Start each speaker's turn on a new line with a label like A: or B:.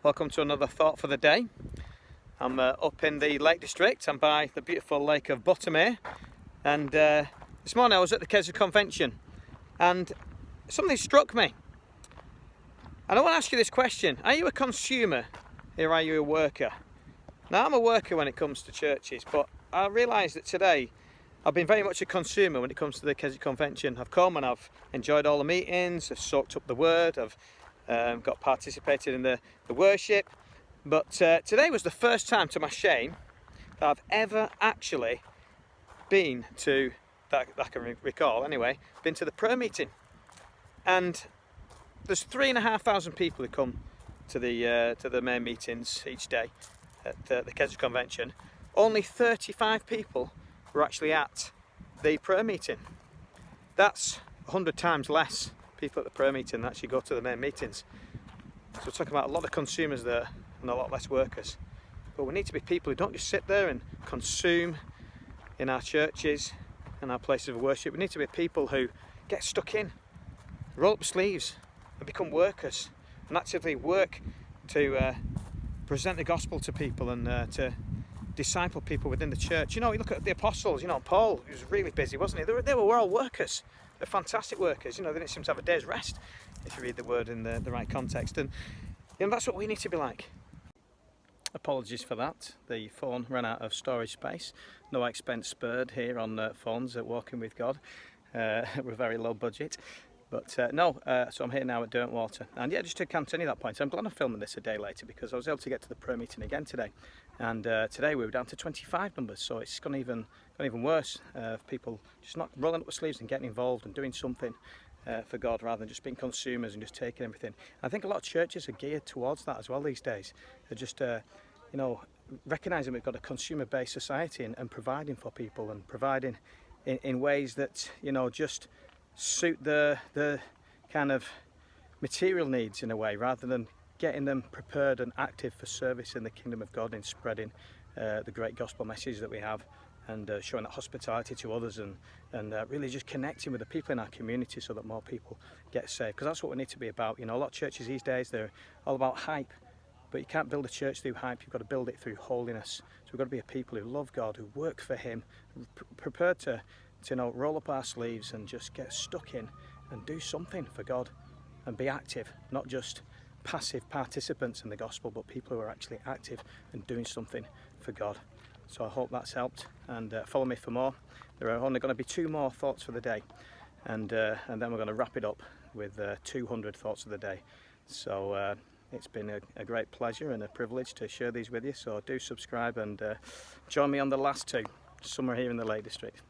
A: Welcome to another thought for the day. I'm up in the Lake District. I'm by the beautiful Lake of Buttermere, and this morning I was at the TFTD Convention and something struck me. And I want to ask you this question: are you a consumer or are you a worker? Now, I'm a worker when it comes to churches, but I realise that today I've been very much a consumer when it comes to the TFTD Convention. I've come and I've enjoyed all the meetings, I've soaked up the word, I've got participated in the worship, but today was the first time, to my shame, that I've ever actually been to, that I can recall anyway, been to the prayer meeting. And there's 3,500 people who come to the main meetings each day at the TFTD Convention. Only 35 people were actually at the prayer meeting. That's 100 times less people at the prayer meeting that actually go to the main meetings. So we're talking about a lot of consumers there and a lot less workers. But we need to be people who don't just sit there and consume in our churches and our places of worship. We need to be people who get stuck in, roll up sleeves and become workers and actively work to present the gospel to people and to disciple people within the church. You know, you look at the apostles, you know, Paul, he was really busy, wasn't he? They were all workers. They're fantastic workers. You know, they didn't seem to have a day's rest if you read the word in the right context. And you know, that's what we need to be like. Apologies for that. The phone ran out of storage space. No expense spared here on phones at Walking with God. We're very low budget. But so I'm here now at Derwentwater. And yeah, just to continue that point, I'm glad I'm filming this a day later because I was able to get to the prayer meeting again today. And today we were down to 25 numbers, so it's gone even worse. People just not rolling up the sleeves and getting involved and doing something for God rather than just being consumers and just taking everything. I think a lot of churches are geared towards that as well these days. They're just, recognising we've got a consumer-based society and providing for people and providing in ways that, you know, just suit the kind of material needs in a way, rather than getting them prepared and active for service in the kingdom of God, in spreading the great gospel message that we have, and showing that hospitality to others, and really just connecting with the people in our community so that more people get saved, because that's what we need to be about. You know, a lot of churches these days, they're all about hype, but you can't build a church through hype. You've got to build it through holiness. So we've got to be a people who love God, who work for Him, prepared to roll up our sleeves and just get stuck in and do something for God and be active, not just passive participants in the gospel, but people who are actually active and doing something for God. So I hope that's helped, and follow me for more. There are only going to be 2 more thoughts for the day, and then we're going to wrap it up with 200 thoughts of the day. So it's been a great pleasure and a privilege to share these with you, so do subscribe and join me on the last 2, somewhere here in the Lake District.